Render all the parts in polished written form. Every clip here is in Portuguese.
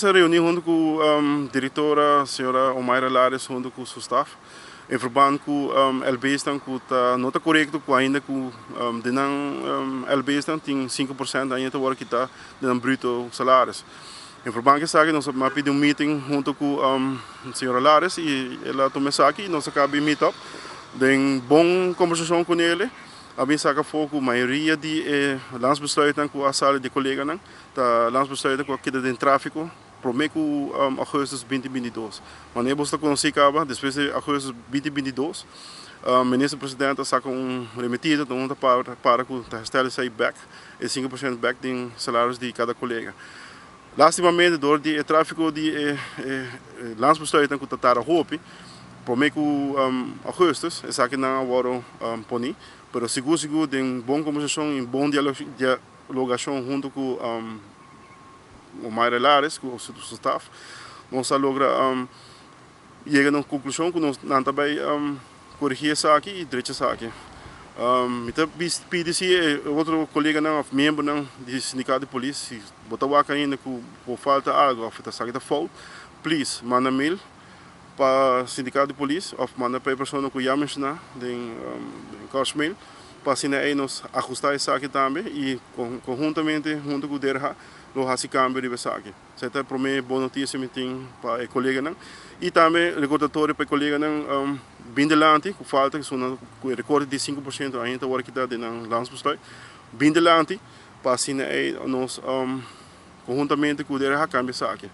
Essa reunião junto com a diretora, a senhora Omaira Lares, junto com o seu staff, em verband com o LB-stan, que está não está correto, que ainda com o LB-stan tem 5% ainda agora que está de bruto salários. Em verband com isso, nós vamos pedir meeting junto com a senhora Lares e ela toma isso aqui, nós acabamos de meet-up, tem boa conversação com ele. A mim saca fogo, a maioria de landsbesluiten com a sala de colegas, tá landsbesluiten com aquilo de tráfico, prometo agosto 2022. Mas nem você conhece depois de agosto 2022, o ministro-presidente saca remetido, então para que o sai back, e 5% back de salários de cada colega. Lastimamente, do tráfico de landsbesluiten com Tatara Hopi, prometo agosto, é saca não agora poni. Pero seguro tem boa conversação e boa dialogação junto com o Maire Lares, com o seu staff, nós logramos chegar a uma conclusão que nós não também corrigir isso aqui e direito isso aqui. Então, pedi se outro colega não, membro não do sindicato de polícia, se botar ainda que por falta algo, ou falta saque da fault, please manda mail para o sindicato de polícia, ou manda para a pessoa que já mencionou, em Korsmail, para assim aí nós ajustar isso aqui também e conjuntamente junto com o DRH, nós fazemos câmbio de isso aqui. Isso é para mim boa notícia para o colega não e também recordatório para o colega não bem delante, com falta que são com recorde de 5% ainda agora que está dentro do landsbesluit, bem delante para assim aí nós conjuntamente com o DRH câmbio isso aqui.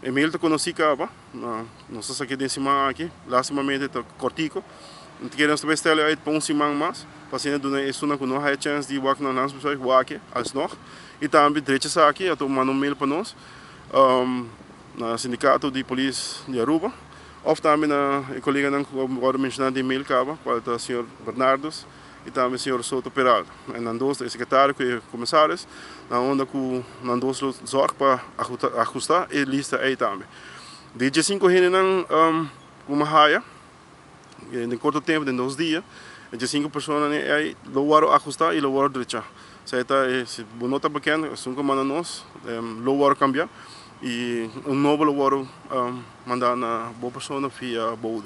Emil te conheci caba, não sei se aqui de cima aqui, lastimamente está cortico, não queremos também estar aí para semana mais, para assim isso não com nós a chance de work na nossa pessoa work alsnog e também direito aqui, eu estou mandando mail para nós, na sindicato de polícia de Aruba, ou também na colega não agora mencionando de mail caba, qual é o senhor Bernardos e também o senhor Soto Peralta, e nós dois secretário e comissários, na onda que nós dois zorg para ajustar e lista aí também. De 5 anos não uma raia, em curto tempo, de 2 dias, de 5 pessoas aí logo ajustar e logo direita. Se você não está pequeno, é como nós, logo cambiar e novo logo mandar na boa pessoa via boa.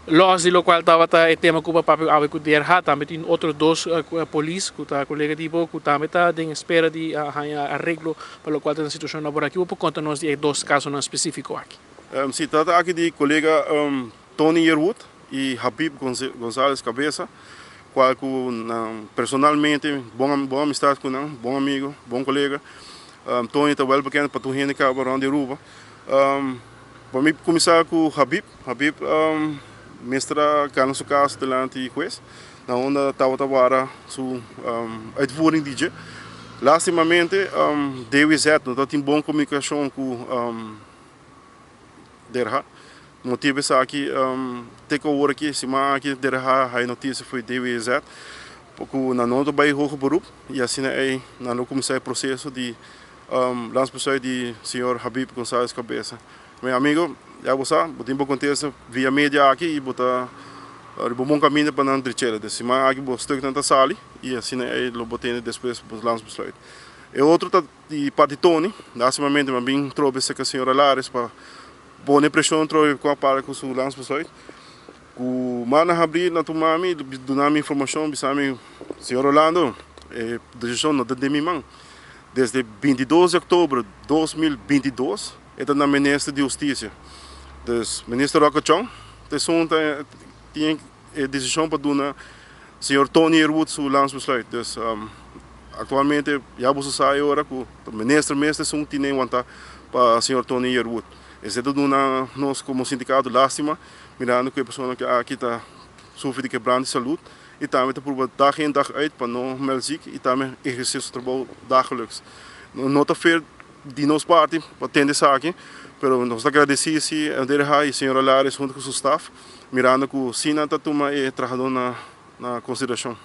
Los lo qual estava o tema que o papai ave com DRH também tem outros 2 polícias que tá colega de boa que também está em espera de arreglo para o qual tem a situação agora aqui. Por conta nós de 2 casos específicos aqui. Se trata aqui de colega Tony Yerwood e Habib González Cabeça, qual personalmente boa amistade com ele, bom amigo, bom colega. Tony está bem pequeno para tu gente que abarão de Aruba. Para mim começar com o Habib mestra cá no seu caso delante do juiz, na onda estava agora sua uitvoering DJ. Lastimamente, DWZ não tem boa comunicação com o DRH. Motivo é aqui, tem que ouvir aqui, se mais aqui DRH a notícia foi DWZ, porque na nota vai hoje beroep e assim aí na não começar o processo de lançamento de senhor Habib González Cabeça. Meu amigo, já você tem acontece via mídia aqui e botar o bom caminho para não direita. Se mais aqui você tem tanta sala e assim aí lo botei depois para o lançamento. E outro de parte Tony, lastimamente também trouxe essa senhora Lares para boa pressão trouxe com a para com o lançamento. O mana abrir na tua mãe, dar informação, bisame senhor Orlando, decisão não de minha mão. Desde 22 de outubro de 2022, está na Ministra de Justiça. O ministro Roca Chong, tinha decisão para dar senhor Tony Yerwood o lançamento. Atualmente, já você sabe agora que o ministro mesmo tem aguentar para o senhor Tony Yerwood. Esse é tudo nós como sindicato lástima, mirando que a pessoa que aqui está sofrendo de quebranto de saúde e também está por dag in dag uit para não melhor ziek e também exercer o trabalho dagelijks. Não está feio de nossa parte para atender isso aqui, mas nós agradecemos a DRH e a senhora Lares junto com o seu staff, mirando que o Sina está tomando e trabalhando na consideração.